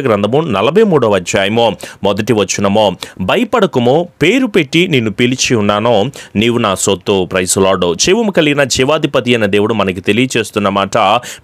గ్రంథము 43వ అధ్యాయము 1వ వచనము, భయపడకుము, పేరు పెట్టి నిన్ను పిలిచి ఉన్నాను, నీవు నా సొత్తు. Praise lord. జీవము కలిగిన జీవాధిపతి అయిన దేవుడు మనకి తెలియచేస్తున్నమాట,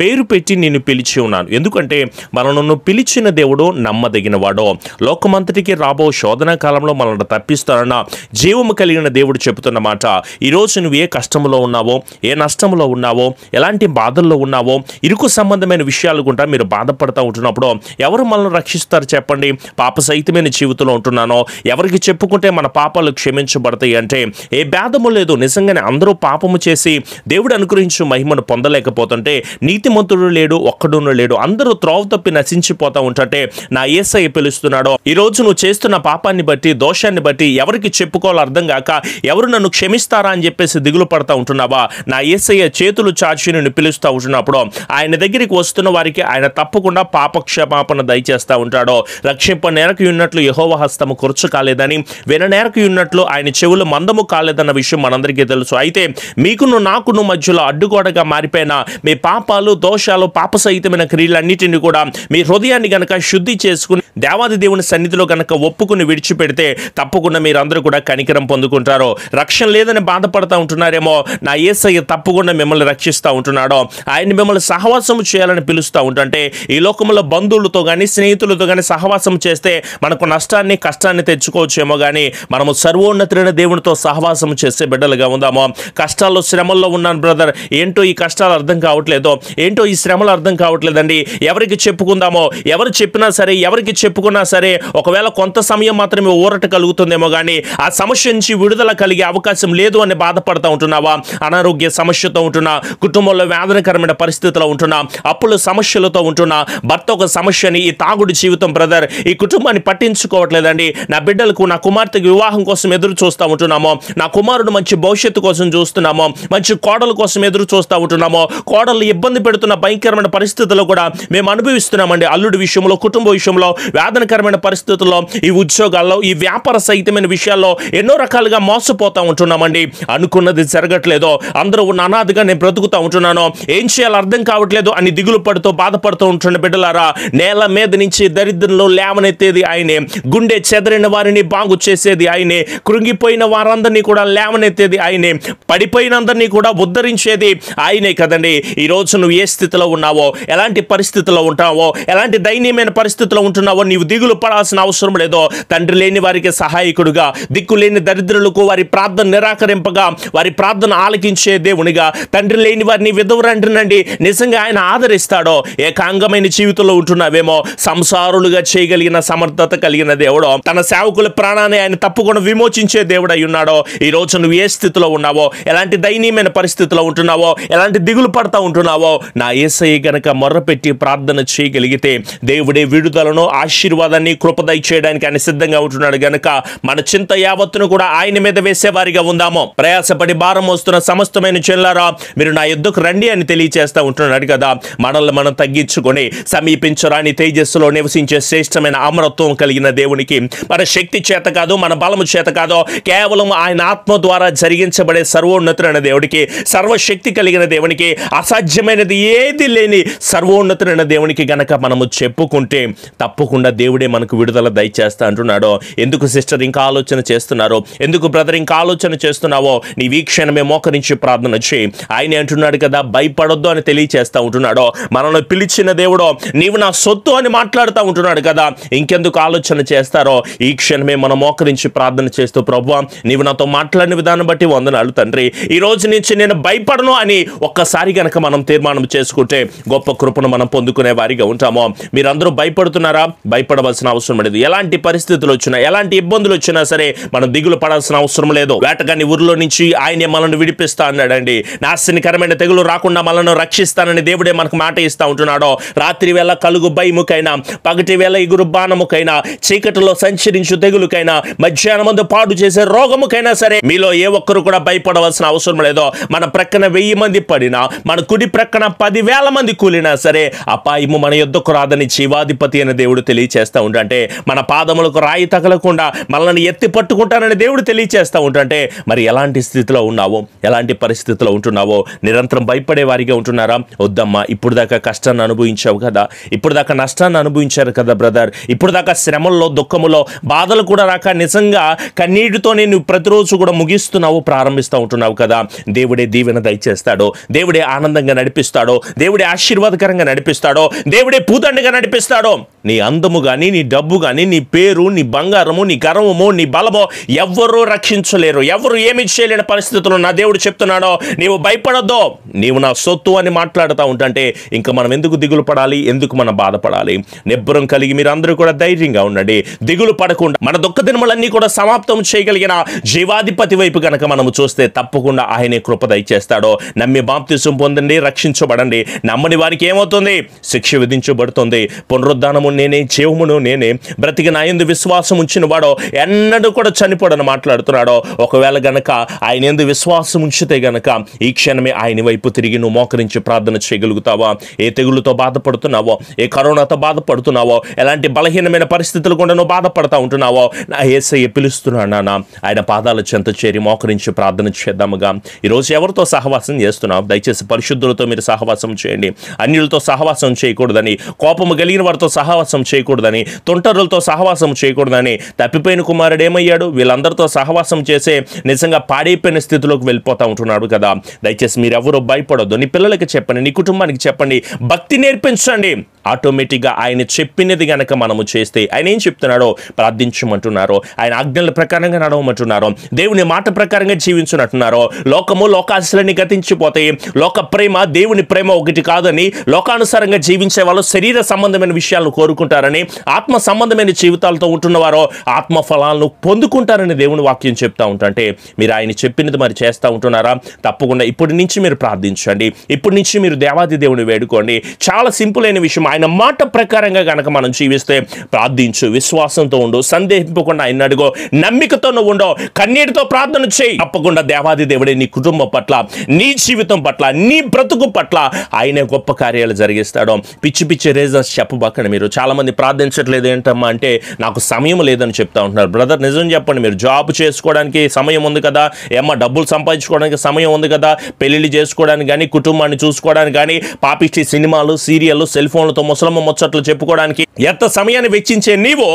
పేరు పెట్టి నిన్ను పిలిచి ఉన్నాను. ఎందుకంటే మనను పిలిచిన దేవుడు నమ్మదగినవాడు. లోకమంతటికి రాబో శోధన కాలంలో మనల్ని తప్పిస్తారన్న జీవము కలిగిన దేవుడు చెబుతున్నమాట. ఈరోజు నువ్వు ఏ కష్టంలో ఉన్నావో, ఏ నష్టంలో ఉన్నావో, ఎలాంటి బాధల్లో ఉన్నావో, ఇరుకు సంబంధమైన విషయాలు గుండా మీరు బాధపడతా ఉంటున్నప్పుడు ఎవరు మనల్ని రక్షిస్తారు చెప్పండి? పాప సహితమైన జీవితంలో ఉంటున్నానో, ఎవరికి చెప్పుకుంటే మన పాపాలు క్షమించబడతాయి అంటే ఏ భేదము లేదు. నిజంగానే అందరూ పాపము చేసి దేవుడు అనుగ్రహించు మహిమను పొందలేకపోతుంటే, నీతిమంతుడు లేడు, ఒక్కడును లేడు, అందరూ త్రోవ తప్పి నశించిపోతా ఉంటే నా యేసయ్య పిలుస్తున్నాడో. ఈరోజు నువ్వు చేస్తున్న పాపాన్ని బట్టి, దోషాన్ని బట్టి ఎవరికి చెప్పుకోవాలో అర్థం కాక ఎవరు నన్ను క్షమిస్తారా అని చెప్పేసి దిగులు పడతా ఉంటున్నావా? నా యేసయ్య చేతులు చాచి నిన్ను పిలుస్తూ ఉంటున్నప్పుడు ఆయన దగ్గరికి వస్తున్న వారికి ఆయన తప్పకుండా పాపక్షమాపణ దయచేస్తూ ఉంటాడో. రక్షింప నేరకు ఉన్నట్లు యెహోవా హస్తము ఖర్చు కాలేదని, విన నేరకు ఉన్నట్లు ఆయన చెవులు మందము కాలేదన్న విషయం మనందరికీ తెలుసు. అయితే మీకును నాకును మధ్యలో అడ్డుగోడగా మారిపోయిన మీ పాపాలు, దోషాలు, పాప సహితమైన క్రియలన్నిటిని కూడా మీ హృదయాన్ని గనక శుద్ధి చేసుకుని దేవాది దేవుని సన్నిధిలో గనక ఒప్పుకుని విడిచిపెడితే తప్పకుండా మీరందరూ కూడా కనికరం పొందుకుంటారు. రక్షణ లేదని బాధపడతా ఉంటున్నారేమో, నా యేసయ్య తప్పకుండా మిమ్మల్ని రక్షిస్తూ ఉంటున్నాడో. ఆయన మిమ్మల్ని సహవాసం చేయాలని పిలుస్తూ ఉంటుంటే, ఈ లోకంలో బంధువులతో కానీ స్నేహితులతో కానీ సహవాసం చేస్తే మనకు నష్టాన్ని, కష్టాన్ని తెచ్చుకోవచ్చేమో కానీ మనము సర్వోన్నతుడైన దేవునితో సహవాసం చేసే బిడ్డలుగా ఉందామో. కష్టాల్లో, శ్రమల్లో ఉన్నాను బ్రదర్, ఏంటో ఈ కష్టాలు అర్థం కావట్లేదు, ఏంటో ఈ శ్రమలు అర్థం కావట్లేదండి, ఎవరికి చెప్పుకుందామో? ఎవరు చెప్పినా సరే, ఎవరికి చెప్పుకున్నా సరే ఒకవేళ కొంత సమయం మాత్రమే ఊరట కలుగుతుందేమో కానీ ఆ సమస్య నుంచి విడుదల కలిగే అవకాశం లేదు అని బాధపడతా ఉంటున్నావా? అనారోగ్య సమస్యతో ఉంటున్నా, కుటుంబంలో వేదనకరమైన పరిస్థితిలో ఉంటున్నా, అప్పుల సమస్యలతో ఉంటున్నా, భర్త ఒక సమస్యని, ఈ తాగుడు జీవితం బ్రదర్, ఈ కుటుంబాన్ని పట్టించుకోవట్లేదండి, నా బిడ్డలకు, నా కుమార్తెకు వివాహం కోసం ఎదురు చూస్తూ ఉంటున్నామో, నా కుమారుడు మంచి భవిష్యత్తు కోసం చూస్తున్నామో, మంచి కోడల కోసం ఎదురు చూస్తూ ఉంటున్నామో, కోడలు ఇబ్బంది పెడుతున్న భయంకరమైన పరిస్థితుల్లో కూడా మేము అనుభవిస్తున్నామండి. అల్లుడి విషయంలో, కుటుంబ విషయంలో, వేదనకరమైన పరిస్థితుల్లో, ఈ ఉద్యోగాల్లో, ఈ వ్యాపార సహితమైన విషయాల్లో ఎన్నో రకాలుగా మోసపోతూ ఉంటున్నామండి. అనుకున్నది జరగట్లేదో, అందరూ ఉన్న అనాథగా నేను బ్రతుకుతూ ఉంటున్నాను, ఏం చేయాలో అర్థం కావట్లేదు అని దిగులు పడుతూ బాధపడుతూ ఉంటున్న బిడ్డలారా, నేల మీద నుంచి దరిద్రంలో లేవనెత్తేది ఆయనే, గుండె చెదరిన వారిని బాగు చేసేది ఆయనే, కృంగిపోయిన వారందరినీ కూడా లేవనెత్తేది ఆయనే, పడిపోయినందరినీ కూడా ఉద్ధరించేది ఆయనే కదండి. ఈరోజు నువ్వు ఏ స్థితిలో ఉన్నావో, ఎలాంటి పరిస్థితిలో ఉంటావో, ఎలాంటి దయనీయమైన పరిస్థితిలో ఉంటున్నావో నీవు దిగులు పడాల్సిన అవసరం లేదో. తండ్రి లేని వారికి సహాయకుడుగా, దిక్కు లేని దరిద్రులకు వారి ప్రార్థన నిరాకరింపగా, వారి ప్రార్థన ఆలకించే దేవునిగా, తండ్రి లేని వారిని విధవరంటునండి నిజంగా ఆయన ఆదరిస్తాడో. ఏకాంగమైన జీవితంలో ఉంటున్నావేమో, సంసారులుగా చేయగలిగిన సమర్థత కలిగిన దేవుడు, తన సేవకుల ప్రాణాన్ని ఆయన తప్పకుండా విమోచించే దేవుడు అయి ఉన్నాడో. ఈ రోజు నువ్వు ఏ స్థితిలో ఉన్నావో, ఎలాంటి దయనీయమైన పరిస్థితిలో ఉంటున్నావో, ఎలాంటి దిగులు పడతా ఉంటున్నావో, నా యేసయ్య గనక మొర్రపెట్టి ప్రార్థన చేయగలిగితే దేవుడే విడుదలను, ఆశీర్వాదాన్ని, కృపదయ చేయడానికి ఆయన సిద్ధంగా ఉంటున్నాడు గనక మన చింత యావత్తును కూడా ఆయన మీద వేసేవారిగా ఉందామో. ప్రయాసపడి భారం మోస్తున్న సమస్తమైన చెల్లారా, మీరు నా యుద్ధకు రండి అని తెలియచేస్తూ ఉంటున్నాడు కదా. మనల్ని మనం తగ్గించుకొని సమీపించరాని తేజస్సులో నివసించే శ్రేష్టమైన అమరత్వం కలిగిన దేవునికి మన శక్తి చేత కాదు, మన బలము చేత కాదు, కేవలం ఆయన ఆత్మ ద్వారా జరిగించబడే సర్వోన్నతుడైన దేవుడికి, సర్వశక్తి కలిగిన దేవునికి, అసాధ్యమైనది ఏది లేని సర్వోన్నతుడైన దేవునికి గనక మనము చెప్పుకుంటే తప్పకుండా దేవుడే మనకు విడుదల దయచేస్తా అంటున్నాడో. ఎందుకు సిస్టర్ ఇంకా ఆలోచన చేస్తున్నారు? ఎందుకు బ్రదర్ ఇంకా ఆలోచన చేస్తున్నావో? నీ వీక్షణమే మోకరించి ప్రార్థన చేయి. ఆయన అంటున్నాడు కదా, భయపడొద్దు అని తెలియచేస్తా ఉంటున్నాడో. మనల్ని పిలిచిన దేవుడో, నీవు నా సొత్తు అని మాట్లాడుతూ ఉంటున్నాడు కదా. ఇంకెందుకు ఆలోచన చేస్తారో? ఈ క్షణమే మనం మోకరించి ప్రార్థన చేస్తూ, ప్రభువా నీవు నాతో మాట్లాడిన విధానం బట్టి వందనాలు తండ్రి, ఈ రోజు నుంచి నేను భయపడను అని ఒక్కసారి గనక మనం తీర్మానం చేసుకుంటే గొప్ప కృపను మనం పొందుకునే వారిగా ఉంటామో. మీరందరూ భయపడుతున్నారా? భయపడవలసిన అవసరం లేదు. ఎలాంటి పరిస్థితులు వచ్చినా, ఎలాంటి ఇబ్బందులు వచ్చినా సరే మనం దిగులు పడాల్సిన అవసరం లేదు. వేటగాని ఊరిలో నుంచి ఆయనే మనల్ని విడిపిస్తా అన్నాడండి. నాశనకరమైన తెగులు రాకుండా మనల్ని రక్షిస్తానని దేవుడే మనకు మాట ఇస్తా ఉంటున్నాడో. రాత్రి వేళ కలుగు భయముకైనా, పగటి వేళ ఎగురు బాణముకైనా, చీకటిలో సంచరించు తెగులుకైనా, మధ్యాహ్నమందు పాడు చేసే రోగముకైనా సరే మీలో ఏ ఒక్కరు కూడా భయపడవలసిన అవసరం లేదో. మన ప్రక్కన 1000 మంది పడినా, మన కుడి ప్రక్కన 10,000 మంది కూలినా సరే అపాయము మన యొద్దకు రాదని జీవాధిపతి అయిన దేవుడు తెలియచేస్తా ఉంటే, మన పాదములకు రాయి తగలకుండా మనల్ని ఎత్తి పట్టుకుంటానని దేవుడు తెలియచేస్తా ఉంటే, మరి ఎలాంటి స్థితిలో ఉన్నావో, ఎలాంటి పరిస్థితిలో ఉంటున్నావో, నిరంతరం భయపడే వారిగా ఉంటున్నారా? వద్దమ్మా, ఇప్పుడు దాకా కష్టాన్ని అనుభవించావు కదా, ఇప్పుడు దాకా నష్టాన్ని కష్టాన్ని అనుభవించారు కదా బ్రదర్. ఇప్పుడు దాకా శ్రమల్లో, దుఃఖములో, బాధలు కూడా రాక నిజంగా కన్నీటితోనే నువ్వు ప్రతిరోజు కూడా ముగిస్తున్నావు, ప్రారంభిస్తూ ఉంటున్నావు కదా. దేవుడే దీవెన దయచేస్తాడో, దేవుడే ఆనందంగా నడిపిస్తాడో, దేవుడే ఆశీర్వాదకరంగా నడిపిస్తాడో, దేవుడే పూదండగా నడిపిస్తాడో. నీ అందము కానీ, నీ డబ్బు కానీ, నీ పేరు, నీ బంగారము, నీ గర్వము, నీ బలము ఎవ్వరూ రక్షించలేరు. ఎవరు ఏమి చేయలేని పరిస్థితుల్లో నా దేవుడు చెప్తున్నాడో, నీవు భయపడొద్దు, నీవు నా సొత్తు అని మాట్లాడుతూ ఉంటే ఇంకా మనం ఎందుకు దిగులు పడాలి, ఎందుకు మనం బాధపడాలి? నిబ్బరం కలిగి మీరు అందరూ కూడా ధైర్యంగా ఉండండి. దిగులు పడకుండా మన దుఃఖ దినములన్నీ కూడా సమాప్తం చేయగలిగిన జీవాధిపతి వైపు కనుక మనము చూస్తే తప్పకుండా ఆయనే కృప దయచేస్తాడో. నమ్మి బాప్తిసం పొందండి, రక్షించబడండి. నమ్మని వారికి ఏమవుతుంది? శిక్ష విధించబడుతుంది. పునరుద్ధానము నేనే, జీవమును నేనే, బ్రతికి నా యందు విశ్వాసం ఉంచిన వాడో ఎన్నడూ కూడా చనిపోడని మాట్లాడుతున్నాడో. ఒకవేళ గనక ఆయన యందు విశ్వాసం ఉంచితే గనక ఈ క్షణమే ఆయన వైపు తిరిగి నువ్వు మోకరించి ప్రార్థన చేయగలుగుతావా? ఏ తెగులుతో బాధపడుతున్నావో, ఏ కరోనాతో బాధపడుతున్నావో, ఎలాంటి బలహీనమైన పరిస్థితులు కూడా నువ్వు బాధపడతా ఉంటున్నావో, నా యేసయ్య పిలుస్తున్నాడు నాన్న. ఆయన పాదాల చెంత చేరి మోకరించి ప్రార్థన చేద్దాముగా. ఈరోజు ఎవరితో సహవాసం చేస్తున్నావు? దయచేసి పరిశుద్ధులతో మీరు సహవాసం చేయండి. అన్యులతో సహవాసం చేయకూడదని, కోపము కలిగిన వారితో సహవాసం చేయకూడదని, తొంటరులతో సహవాసం చేయకూడదని. తప్పిపోయిన కుమారుడు ఏమయ్యాడు? వీళ్ళందరితో సహవాసం చేసే నిజంగా పాడైపోయిన స్థితిలోకి వెళ్ళిపోతూ ఉంటున్నాడు కదా. దయచేసి మీరెవరూ భయపడొద్దు. నీ పిల్లలకి చెప్పండి, నీ కుటుంబానికి చెప్పండి, భక్తి నేర్పించండి. ఆటోమేటిక్గా ఆయన చెప్పినది గనక మనము చేస్తే, ఆయన ఏం చెప్తున్నాడో ప్రార్థించమంటున్నారో, ఆయన ఆజ్ఞల ప్రకారంగా నడవమంటున్నారో, దేవుని మాట ప్రకారంగా జీవించునంటున్నారో. లోకము, లోకాశలన్నీ గతించిపోతాయి. లోక ప్రేమ, దేవుని ప్రేమ ఒకటి కాదని, లోకానుసారంగా జీవించే వాళ్ళు శరీర సంబంధమైన విషయాలను కోరుకుంటారని, ఆత్మ సంబంధమైన జీవితాలతో ఉంటున్నవారో ఆత్మ ఫలాలను పొందుకుంటారని దేవుని వాక్యం చెప్తా ఉంటుంటే, మీరు ఆయన చెప్పినది మరి చేస్తూ ఉంటున్నారా? తప్పకుండా ఇప్పటి నుంచి మీరు ప్రార్థించండి. ఇప్పటి నుంచి మీరు దేవాది దేవుని వేడుకోండి. చాలా సింపుల్ అయిన విషయం. ఆయన మాట ప్రకారంగా గనక మనం జీవిస్తే, ప్రార్థించు, విశ్వాసంతో ఉండు, సందేహింపకుండా ఆయన అడుగు, నమ్మికతో నువ్వు ఉండో, కన్నీటితో ప్రార్థన చేయి. తప్పకుండా దేవాది దేవుడే నీ కుటుంబం పట్ల, నీ జీవితం పట్ల, నీ బ్రతుకు పట్ల ఆయన గొప్ప కార్యాలు జరిగిస్తాడు. పిచ్చి పిచ్చి రీజన్స్ చెప్పబాకండి. మీరు చాలా మంది ప్రార్థించట్లేదు ఏంటమ్మా అంటే, నాకు సమయం లేదని చెప్తా ఉంటున్నారు. బ్రదర్ నిజం చెప్పండి, మీరు జాబ్ చేసుకోవడానికి సమయం ఉంది కదా, ఏమ్మా డబ్బులు సంపాదించుకోవడానికి సమయం ఉంది కదా, పెళ్లిళ్ళు చేసుకోవడానికి కానీ, కుటుంబాన్ని చూసుకోవడానికి కానీ, పాపిష్టి సినిమాలు, సీరియళ్ళు, సెల్ ఫోన్లతో ముసలమ్మ ముచ్చట్లు చెప్పుకోవడానికి ఎంత సమయాన్ని వెచ్చించే నీవు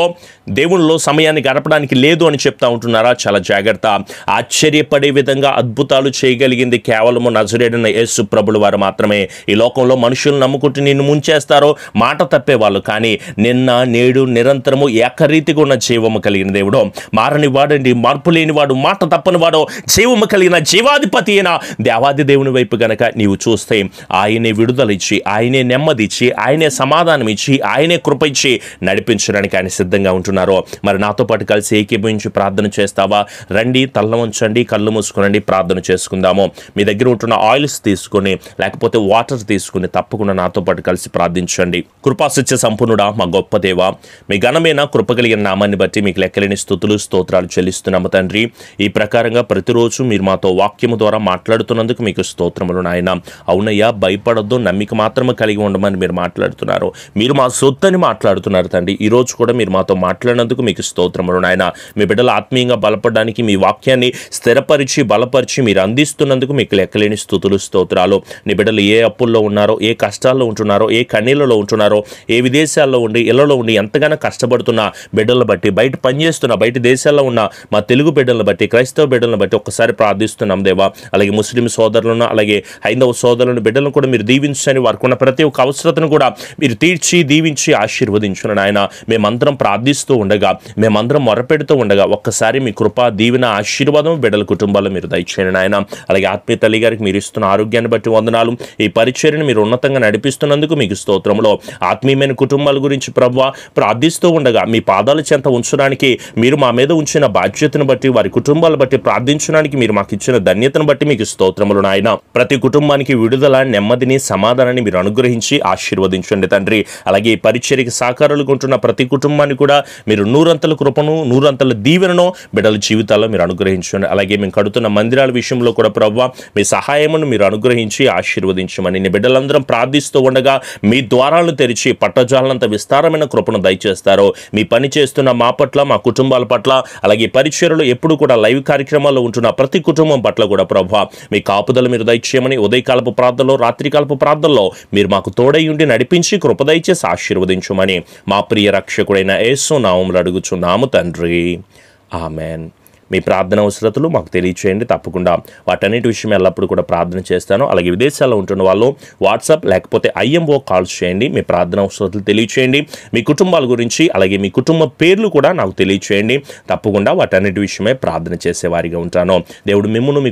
దేవునిలో సమయాన్ని గడపడానికి లేదు అని చెప్తా ఉంటున్నారా? చాలా జాగ్రత్త. ఆశ్చర్యపడే విధంగా అద్భుతాలు చేయగలిగింది కేవలము నజరేయుడైన యేసు ప్రభుల వారు మాత్రమే. ఈ లోకంలో మనుషులు నమ్ముకుంటూ నిన్ను ముంచేస్తారో, మాట తప్పేవాళ్ళు, కానీ నిన్న నేడు నిరంతరము ఏకరీతిగా ఉన్న జీవము కలిగిన దేవుడు, మారని వాడండి, మార్పు లేని వాడు, మాట తప్పని వాడు, జీవము కలిగిన జీవాధిపతి అయిన దేవాది దేవుని వైపు గనక నీవు చూస్తే, ఆయనే విడుదల ఇచ్చి, ఆయనే నెమ్మది ఇచ్చి, ఆయనే సమాధానం ఇచ్చి, ఆయనే కృప ఇచ్చి నడిపించడానికి ఆయన సిద్ధంగా ఉంటున్నారు. మరి నాతో పాటు కలిసి ఏకీభవించి ప్రార్థన చేస్తావా? రండి, తల్ల ఉంచండి, కళ్ళు మూసుకునండి, ప్రార్థన చేసుకుందాము. మీ దగ్గర ఉంటున్న ఆయిల్స్ తీసుకుని, లేకపోతే వాటర్ తీసుకుని తప్పకుండా నాతో పాటు కలిసి ప్రార్థించండి. కృపాసత్య సంపూర్ణుడా, మా గొప్ప దేవ, మీ ఘనమైన కృప కలిగిన నామాన్ని బట్టి మీకు లెక్కలేని స్తుతులు, స్తోత్రాలు చెల్లిస్తున్నాము తండ్రి. ఈ ప్రకారంగా ప్రతిరోజు మీరు మాతో వాక్యము ద్వారా మాట్లాడుతున్నందుకు మీకు స్తోత్రములు నాయన. అవునయ్యా, భయపడొద్దు, నమ్మిక మాత్రమే కలిగి ఉండమని మీరు మాట్లాడుతున్నారు. మీరు మా సొత్తని మాట్లాడుతున్నారు తండ్రి. ఈ రోజు కూడా మీరు మాతో మాట్లాడినందుకు మీకు స్తోత్రములు నాయన. మీ బిడ్డలు ఆత్మీయంగా బలపడడానికి మీ వాక్యాన్ని స్థిరపరిచి, బలపరిచి మీరు అందిస్తున్నందుకు మీకు లెక్కలేని స్తుతులు, స్తోత్రాలు. నీ బిడ్డలు ఏ అప్పుల్లో ఉన్నారో, ఏ కష్టాల్లో ఉంటున్నారో, ఏ కన్నీళ్ళలో ఉంటున్నారో, ఏ విదేశాల్లో ఉండి, ఇళ్లలో ఉండి ఎంతగానో కష్టపడుతున్న బిడ్డలను బట్టి, బయట పనిచేస్తున్న, బయట దేశాల్లో ఉన్న మా తెలుగు బిడ్డలను బట్టి, క్రైస్తవ బిడ్డలను బట్టి ఒక్కసారి ప్రార్థిస్తున్నాం దేవా. అలాగే ముస్లిం సోదరులను, అలాగే హైందవ సోదరులను, బిడ్డలను కూడా మీరు దీవించని, వారికి ఉన్న ప్రతి ఒక్క అవసరతను కూడా మీరు తీర్చి, దీవించి, ఆశీర్వదించును నాయన. మేమందరం ప్రార్థిస్తూ ఉండగా, మేమందరం మొరపెడుతూ ఉండగా ఒక్కసారి మీ కృప, దీవెన, ఆశీర్వాదం బిడ్డల కుటుంబాల్లో మీరు దయచేయండి నాయన. అలాగే ఆత్మీయ తల్లి గారికి మీరు ఇస్తున్న ఆరోగ్యాన్ని బట్టి వందనాలు. ఈ పరిచర్యను మీరు ఉన్నతంగా నడిపిస్తున్నందుకు మీకు స్తోత్రములో. ఆత్మీయమైన కుటుంబాల గురించి ప్రభువా ప్రార్థిస్తూ ఉండగా మీ పాదాల చెంత ఉంచడానికి మీరు మా మీద ఉంచిన బాధ్యతను బట్టి, వారి కుటుంబాల బట్టి ప్రార్థించడానికి మీరు మాకు ఇచ్చిన ధన్యతను బట్టి మీకు స్తోత్రములు నాయన. ప్రతి కుటుంబానికి విడుదల, నెమ్మదిని, సమాధానాన్ని మీరు అనుగ్రహించి ఆశీర్వదించండి తండ్రి. అలాగే ఈ పరిచర్యకి సాకారాలుగా ఉంటున్న ప్రతి కుటుంబాన్ని కూడా మీరు నూరంతల కృపను, నూరంతల దీవెనను బిడ్డల జీవితాల్లో మీరు అనుగ్రహించండి. అలాగే మేము కడుతున్న మందిరాల విషయంలో కూడా ప్రభువా మీ సహాయమును మీరు అనుగ్రహించి ఆశీర్వదించమని నీ బిడ్డలందరం ప్రార్థిస్తూ ఉండగా మీ ద్వారాలను తెరిచి పట్టజాలనంత విస్తారమైన కృపను దయచేస్తారో. మీ పని చేస్తున్న మా పట్ల, మా కుటుంబాల పట్ల, అలాగే పరిచర్యలు ఎప్పుడు కూడా లైవ్ కార్యక్రమాల్లో ఉంటున్న ప్రతి కుటుంబం పట్ల కూడా ప్రభువా మీ కాపుదల మీరు దయచేయమని ఉదయకాలపు ప్రార్థనలో, రాత్రికాలపు ప్రార్థనలో మీరు మాకు తోడై ఉండి నడిపించి కృప దయచేసి జీసస్ ఆశీర్వదించుమని మా ప్రియ రక్షకుడైన యేసు నామములో అడుగుచున్నాము తండ్రి, ఆమెన్. మీ ప్రార్థన అవసరతలు మాకు తెలియచేయండి. తప్పకుండా వాటన్నిటి విషయం ఎల్లప్పుడూ కూడా ప్రార్థన చేస్తాను. అలాగే విదేశాల్లో ఉంటున్న వాళ్ళు వాట్సాప్ లేకపోతే IMO కాల్స్ చేయండి. మీ ప్రార్థన అవసరతలు తెలియచేయండి. మీ కుటుంబాల గురించి అలాగే మీ కుటుంబ పేర్లు కూడా నాకు తెలియచేయండి. తప్పకుండా వాటన్నిటి విషయమే ప్రార్థన చేసేవారిగా ఉంటాను. దేవుడు మిమ్మును మీ